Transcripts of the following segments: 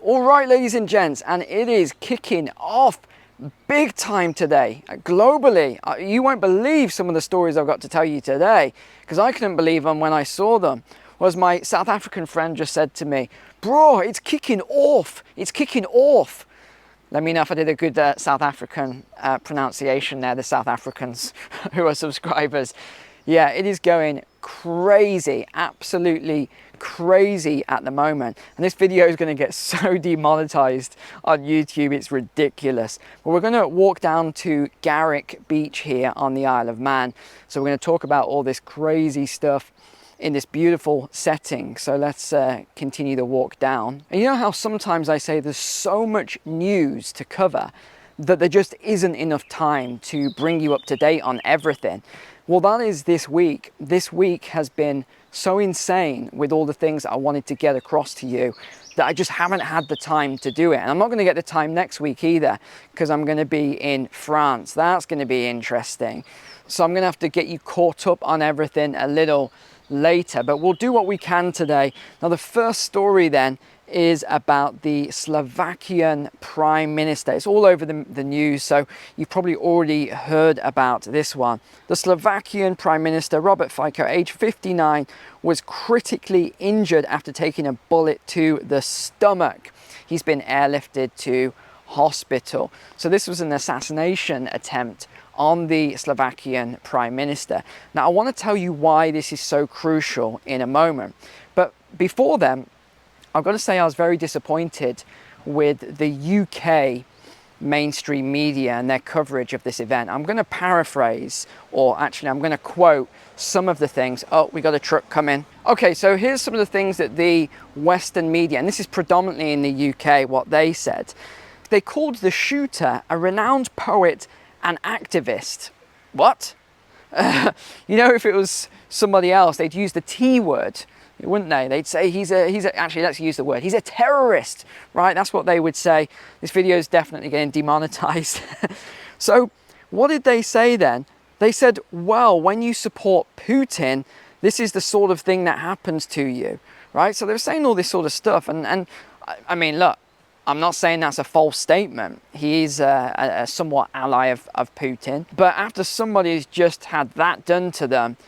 All right, ladies and gents, and it is kicking off big time today, globally. You won't believe some of the stories I've got to tell you today, because I couldn't believe them when I saw them. Was my South African friend just said to me, bro, it's kicking off, it's kicking off. Let me know if I did a good South African pronunciation there, the South Africans who are subscribers. Yeah, it is going crazy, absolutely crazy at the moment. And this video is going to get so demonetized on YouTube, it's ridiculous. But we're going to walk down to Garrick Beach here on the Isle of Man. So we're going to talk about all this crazy stuff in this beautiful setting. So let's continue the walk down. And you know how sometimes I say there's so much news to cover that there just isn't enough time to bring you up to date on everything. Well, that is this week. This week has been so insane with all the things I wanted to get across to you that I just haven't had the time to do it. And I'm not going to get the time next week either, because I'm going to be in France. That's going to be interesting. So I'm going to have to get you caught up on everything a little later, but we'll do what we can today. Now, the first story then is about the Slovakian Prime Minister. It's all over the news, so you've probably already heard about this one. The Slovakian Prime Minister, Robert Fico, age 59, was critically injured after taking a bullet to the stomach. He's been airlifted to hospital. So this was an assassination attempt on the Slovakian Prime Minister. Now, I want to tell you why this is so crucial in a moment. But before then, I've got to say I was very disappointed with the UK mainstream media and their coverage of this event. I'm going to paraphrase, or actually I'm going to quote some of the things. Oh, we got a truck coming. Okay, so here's some of the things that the Western media, and this is predominantly in the UK, what they said. They called the shooter a renowned poet and activist. What? You know, if it was somebody else, they'd use the T word, wouldn't they? They'd say actually, let's use the word, he's a terrorist, right? That's what they would say. This video is definitely getting demonetized. So what did they say then? They said, well, when you support Putin, this is the sort of thing that happens to you, right? So they were saying all this sort of stuff. And I mean, look, I'm not saying that's a false statement. He's a somewhat ally of Putin. But after somebody's just had that done to them,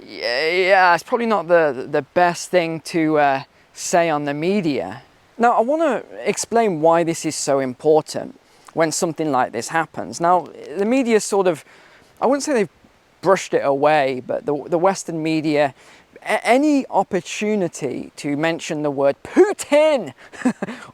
yeah, it's probably not the best thing to say on the media. Now, I want to explain why this is so important when something like this happens. Now, the media sort of, I wouldn't say they've brushed it away, but the Western media, any opportunity to mention the word Putin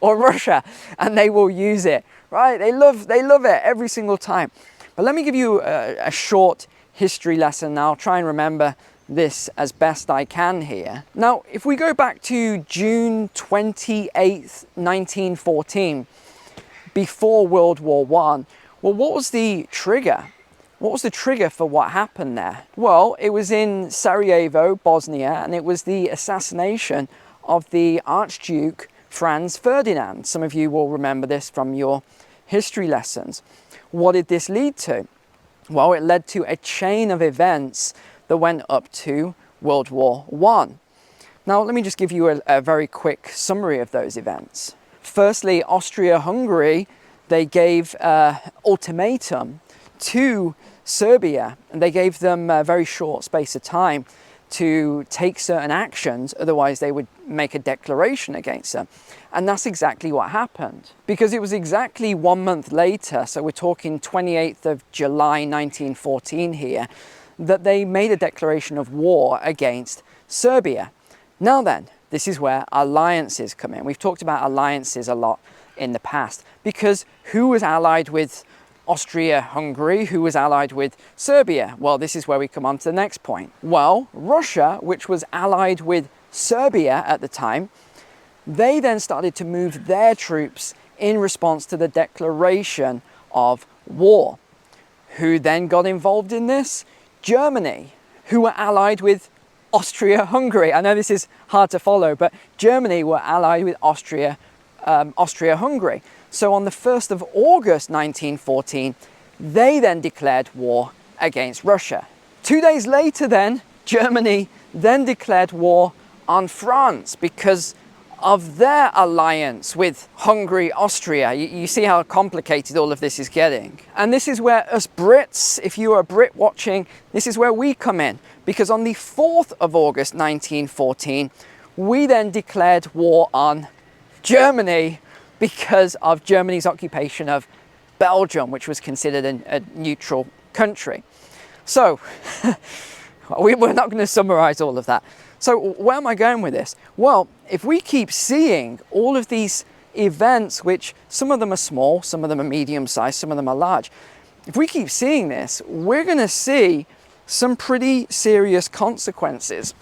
or Russia, and they will use it, right? They love it every single time. But let me give you a short history lesson. I'll try and remember this as best I can here. Now, if we go back to June 28th, 1914, before World War I, well, what was the trigger? What was the trigger for what happened there? Well, it was in Sarajevo, Bosnia, and it was the assassination of the Archduke Franz Ferdinand. Some of you will remember this from your history lessons. What did this lead to? Well, it led to a chain of events that went up to World War I. Now, let me just give you a very quick summary of those events. Firstly, Austria-Hungary, they gave an ultimatum to Serbia, and they gave them a very short space of time to take certain actions, otherwise they would make a declaration against them. And that's exactly what happened, because it was exactly 1 month later, so we're talking 28th of July 1914 here, that they made a declaration of war against Serbia. Now then, this is where alliances come in. We've talked about alliances a lot in the past, because who was allied with Austria-Hungary, who was allied with Serbia? Well, this is where we come on to the next point. Well, Russia, which was allied with Serbia at the time, they then started to move their troops in response to the declaration of war. Who then got involved in this? Germany, who were allied with Austria-Hungary. I know this is hard to follow, but Germany were allied with Austria-Hungary. So on the 1st of August 1914, they then declared war against Russia. 2 days later then, Germany then declared war on France, because of their alliance with Hungary, Austria. You see how complicated all of this is getting. And this is where us Brits, if you are a Brit watching, this is where we come in. Because on the 4th of August 1914, we then declared war on Germany because of Germany's occupation of Belgium, which was considered a neutral country. So, we're not going to summarize all of that. So where am I going with this? Well, if we keep seeing all of these events, which some of them are small, some of them are medium-sized, some of them are large, if we keep seeing this, we're going to see some pretty serious consequences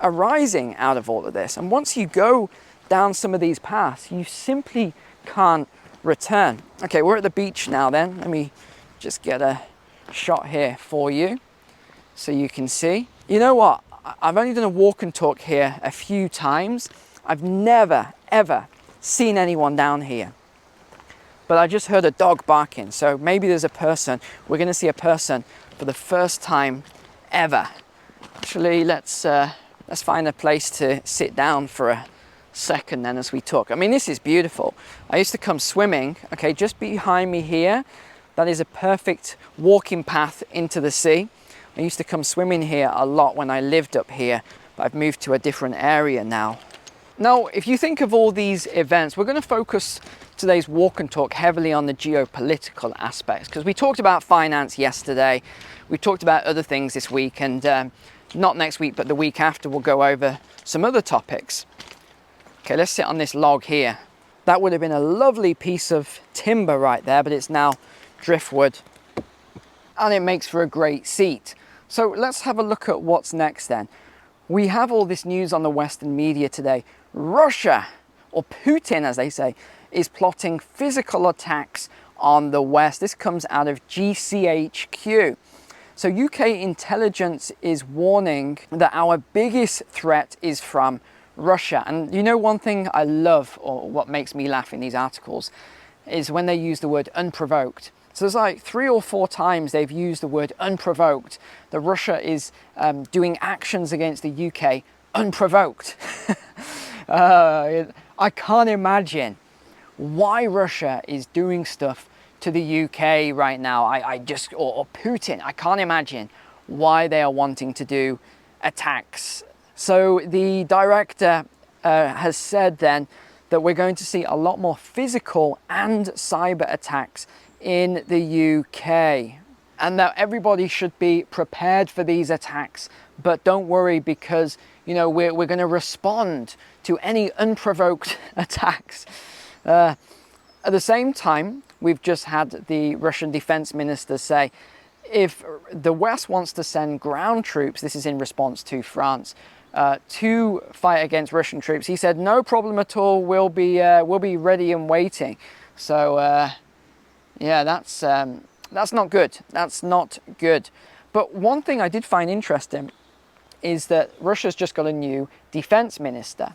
arising out of all of this. And once you go down some of these paths, you simply can't return. Okay, we're at the beach now then. Let me just get a shot here for you so you can see. You know what? I've only done a walk and talk here a few times. I've never, ever seen anyone down here. But I just heard a dog barking, so maybe there's a person. We're going to see a person for the first time ever. Actually, let's find a place to sit down for a second then as we talk. I mean, this is beautiful. I used to come swimming, okay, just behind me here. That is a perfect walking path into the sea. I used to come swimming here a lot when I lived up here, but I've moved to a different area now. Now, if you think of all these events, we're going to focus today's walk and talk heavily on the geopolitical aspects, because we talked about finance yesterday, we talked about other things this week, and not next week, but the week after, we'll go over some other topics. Okay, let's sit on this log here. That would have been a lovely piece of timber right there, but it's now driftwood, and it makes for a great seat. So let's have a look at what's next then. We have all this news on the Western media today. Russia, or Putin as they say, is plotting physical attacks on the West. This comes out of GCHQ. So UK intelligence is warning that our biggest threat is from Russia. And you know, one thing I love, or what makes me laugh in these articles, is when they use the word unprovoked. So there's like 3 or 4 times they've used the word unprovoked, that Russia is doing actions against the UK unprovoked. I can't imagine why Russia is doing stuff to the UK right now. Or Putin, I can't imagine why they are wanting to do attacks. So the director has said then that we're going to see a lot more physical and cyber attacks in the UK, and that everybody should be prepared for these attacks. But don't worry, because you know we're going to respond to any unprovoked attacks. At the same time, we've just had the Russian defense minister say, if the West wants to send ground troops, this is in response to France, to fight against Russian troops, he said no problem at all. We'll be ready and waiting. So. Yeah, that's not good. That's not good. But one thing I did find interesting is that Russia's just got a new defense minister.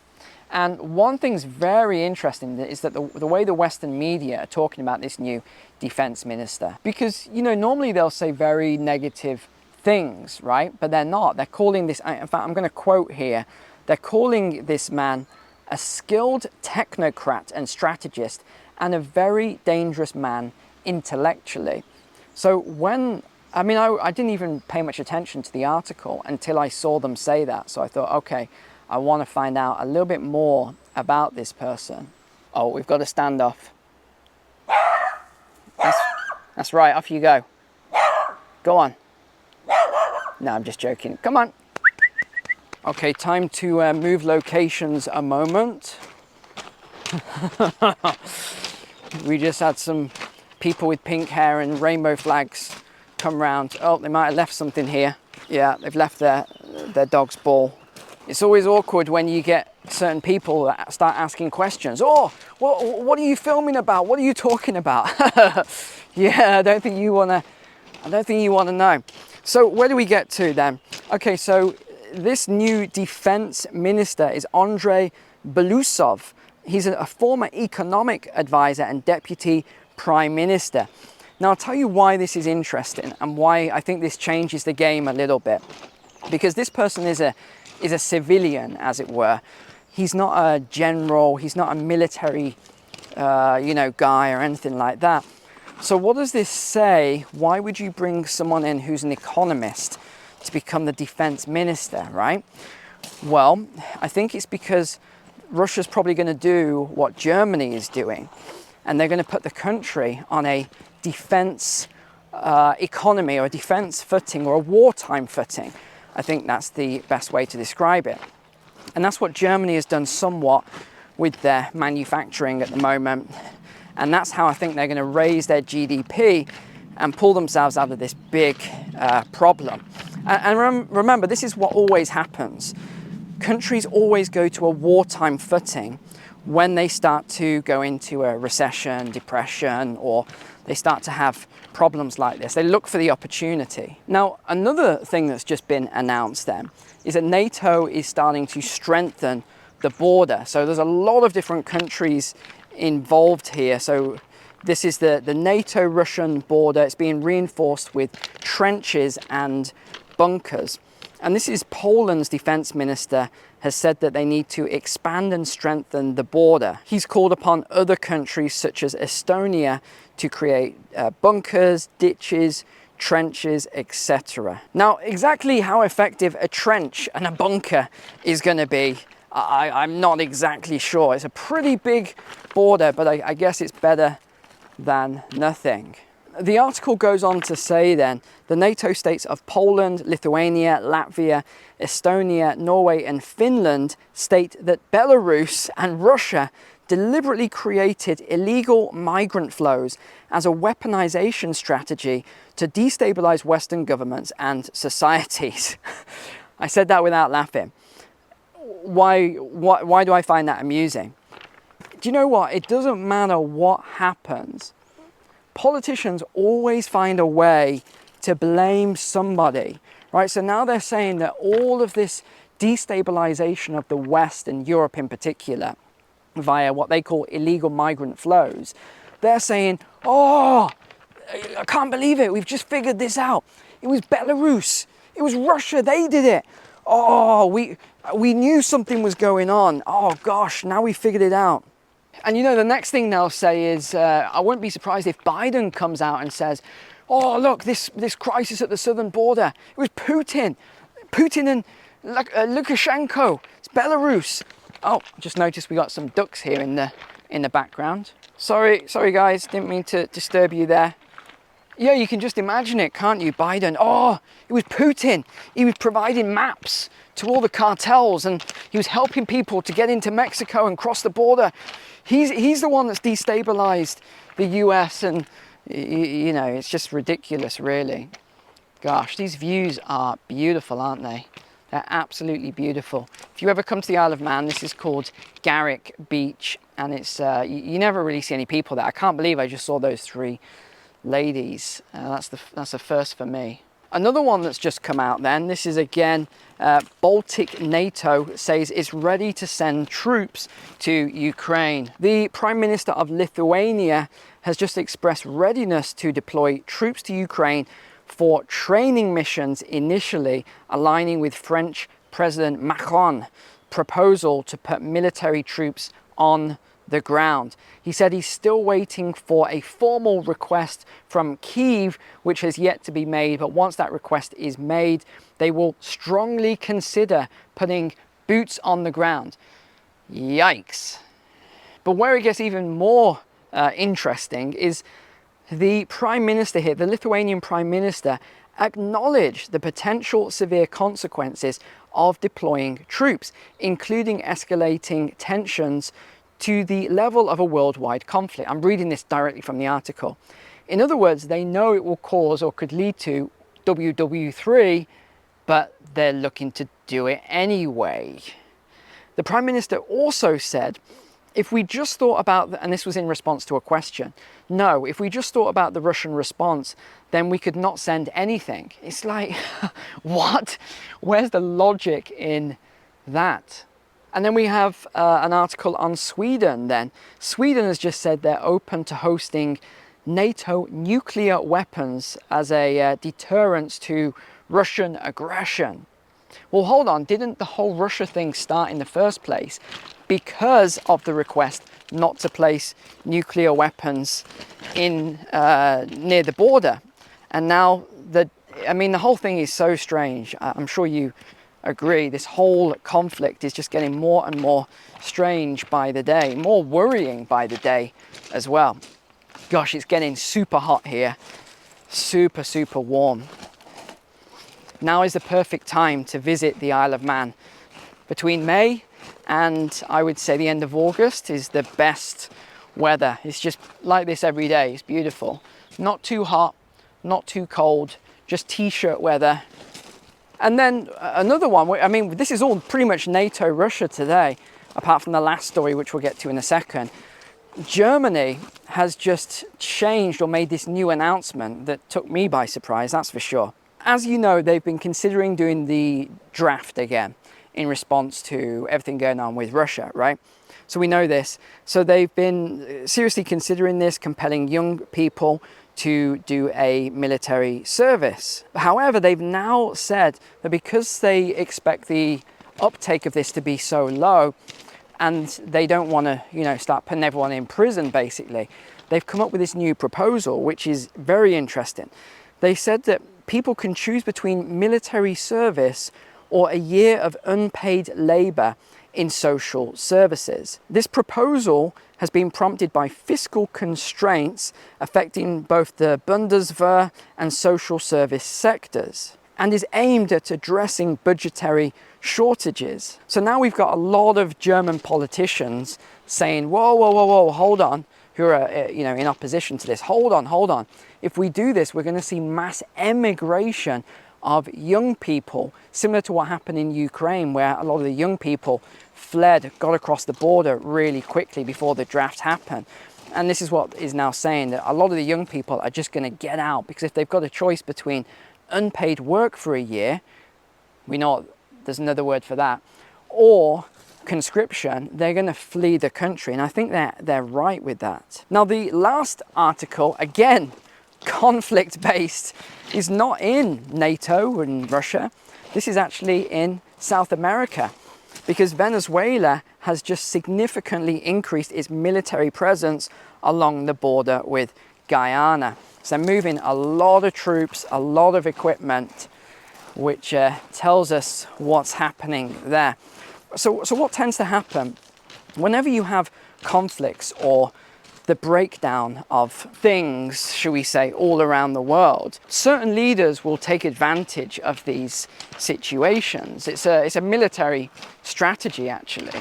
And one thing's very interesting is that the way the Western media are talking about this new defense minister. Because, you know, normally they'll say very negative things, right? But they're not. They're calling this, in fact, I'm going to quote here, they're calling this man a skilled technocrat and strategist and a very dangerous man intellectually. So I didn't even pay much attention to the article until I saw them say that. So I thought, okay, I want to find out a little bit more about this person. Oh, we've got a standoff. That's right, off you go. Go on. No, I'm just joking. Come on. Okay, time to move locations a moment. We just had some people with pink hair and rainbow flags come round. Oh, they might have left something here. Yeah, they've left their dog's ball. It's always awkward when you get certain people that start asking questions. Oh, what are you filming about? What are you talking about? Yeah, I don't think you wanna know. So where do we get to then? Okay, so this new defense minister is Andrei Belousov. He's a former economic advisor and deputy prime minister. Now I'll tell you why this is interesting and why I think this changes the game a little bit. Because this person is a civilian, as it were. He's not a general, he's not a military, you know, guy or anything like that. So what does this say? Why would you bring someone in who's an economist to become the defense minister, right? Well, I think it's because Russia's probably going to do what Germany is doing, and they're going to put the country on a defense economy or a defense footing or a wartime footing. I think that's the best way to describe it. And that's what Germany has done somewhat with their manufacturing at the moment. And that's how I think they're going to raise their GDP and pull themselves out of this big problem. And remember, this is what always happens. Countries always go to a wartime footing when they start to go into a recession, depression, or they start to have problems like this. They look for the opportunity. Now, another thing that's just been announced then is that NATO is starting to strengthen the border. So there's a lot of different countries involved here. So this is the NATO-Russian border. It's being reinforced with trenches and bunkers. And this is Poland's defense minister has said that they need to expand and strengthen the border. He's called upon other countries such as Estonia to create bunkers, ditches, trenches, etc. Now, exactly how effective a trench and a bunker is going to be, I'm not exactly sure. It's a pretty big border, but I guess it's better than nothing. The article goes on to say then, the NATO states of Poland, Lithuania, Latvia, Estonia, Norway and Finland state that Belarus and Russia deliberately created illegal migrant flows as a weaponization strategy to destabilize Western governments and societies. I said that without laughing. Why do I find that amusing? Do you know what? It doesn't matter what happens. Politicians always find a way to blame somebody, right? So now they're saying that all of this destabilization of the West and Europe in particular, via what they call illegal migrant flows, they're saying, oh, I can't believe it. We've just figured this out. It was Belarus. It was Russia. They did it. Oh, we knew something was going on. Oh gosh, now we figured it out. And you know, the next thing they'll say is, I wouldn't be surprised if Biden comes out and says, oh, look, this crisis at the southern border, it was Putin and Lukashenko, it's Belarus. Oh, just noticed we got some ducks here in the background. Sorry guys, didn't mean to disturb you there. Yeah, you can just imagine it, can't you? Biden, oh, it was Putin. He was providing maps to all the cartels and he was helping people to get into Mexico and cross the border. He's the one that's destabilized the US, and you know, it's just ridiculous, really. Gosh, these views are beautiful, aren't they? They're absolutely beautiful. If you ever come to the Isle of Man, this is called Garrick Beach, and it's you never really see any people there. I can't believe I just saw those three ladies. That's the first for me. Another one that's just come out then, this is again, Baltic NATO says it's ready to send troops to Ukraine. The Prime Minister of Lithuania has just expressed readiness to deploy troops to Ukraine for training missions, initially aligning with French President Macron's proposal to put military troops on the ground. He said he's still waiting for a formal request from Kyiv, which has yet to be made, but once that request is made, they will strongly consider putting boots on the ground. Yikes. But where it gets even more interesting is the Prime Minister here, the Lithuanian Prime Minister, acknowledged the potential severe consequences of deploying troops, including escalating tensions to the level of a worldwide conflict. I'm reading this directly from the article. In other words, they know it will cause or could lead to WW3, but they're looking to do it anyway. The Prime Minister also said, if we just thought about, and this was in response to a question, no, if we just thought about the Russian response, then we could not send anything. It's like, what? Where's the logic in that? And then we have an article on Sweden then. Sweden has just said they're open to hosting NATO nuclear weapons as a deterrent to Russian aggression. Well, hold on, didn't the whole Russia thing start in the first place because of the request not to place nuclear weapons in near the border? And now the whole thing is so strange. I'm sure you agree. This whole conflict is just getting more and more strange by the day, more worrying by the day as well. Gosh, it's getting super hot here, super, super warm. Now is the perfect time to visit the Isle of Man. Between May and I would say the end of August is the best weather. It's just like this every day. It's beautiful. Not too hot, not too cold, just t-shirt weather. And then another one, I mean, this is all pretty much NATO Russia today, apart from the last story, which we'll get to in a second. Germany has just changed or made this new announcement that took me by surprise, that's for sure. As you know, they've been considering doing the draft again in response to everything going on with Russia, right? So we know this. So they've been seriously considering this, compelling young people to do a military service. However, they've now said that because they expect the uptake of this to be so low, and they don't want to, start putting everyone in prison, basically, they've come up with this new proposal, which is very interesting. They said that people can choose between military service or a year of unpaid labor in social services. This proposal has been prompted by fiscal constraints affecting both the Bundeswehr and social service sectors, and is aimed at addressing budgetary shortages. So now we've got a lot of German politicians saying, whoa, hold on, who are in opposition to this. Hold on. If we do this, we're going to see mass emigration of young people, similar to what happened in Ukraine, where a lot of the young people fled, got across the border really quickly before the draft happened. And this is what is now saying that a lot of the young people are just going to get out, because if they've got a choice between unpaid work for a year, we know there's another word for that, or conscription, they're going to flee the country. And I think they're right with that. Now, the last article, again, conflict-based, is not in NATO and Russia. This is actually in South America, because Venezuela has just significantly increased its military presence along the border with Guyana. So moving a lot of troops, a lot of equipment, which tells us what's happening there. So what tends to happen whenever you have conflicts or the breakdown of things, shall we say, all around the world, certain leaders will take advantage of these situations. It's a military strategy, actually.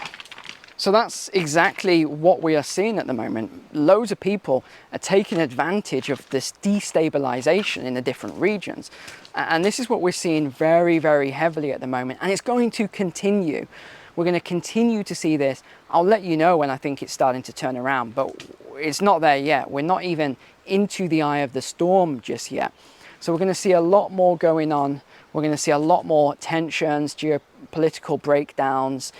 So that's exactly what we are seeing at the moment. Loads of people are taking advantage of this destabilization in the different regions. And this is what we're seeing very, very heavily at the moment. And it's going to continue. We're going to continue to see this. I'll let you know when I think it's starting to turn around, but it's not there yet. We're not even into the eye of the storm just yet. So we're going to see a lot more going on. We're going to see a lot more tensions, geopolitical breakdowns,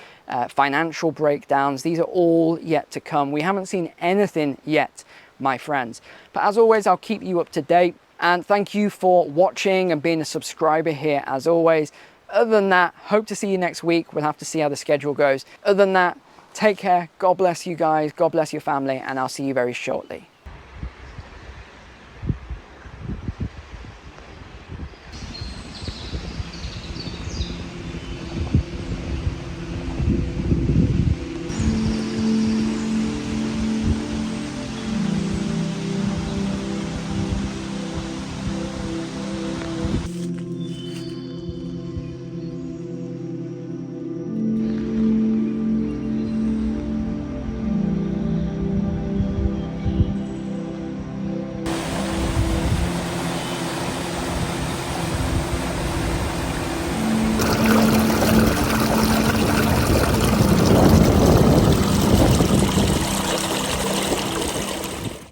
financial breakdowns. These are all yet to come. We haven't seen anything yet, my friends. But as always, I'll keep you up to date. And thank you for watching and being a subscriber here, as always. Other than that, hope to see you next week. We'll have to see how the schedule goes. Other than that, take care. God bless you guys. God bless your family. And I'll see you very shortly.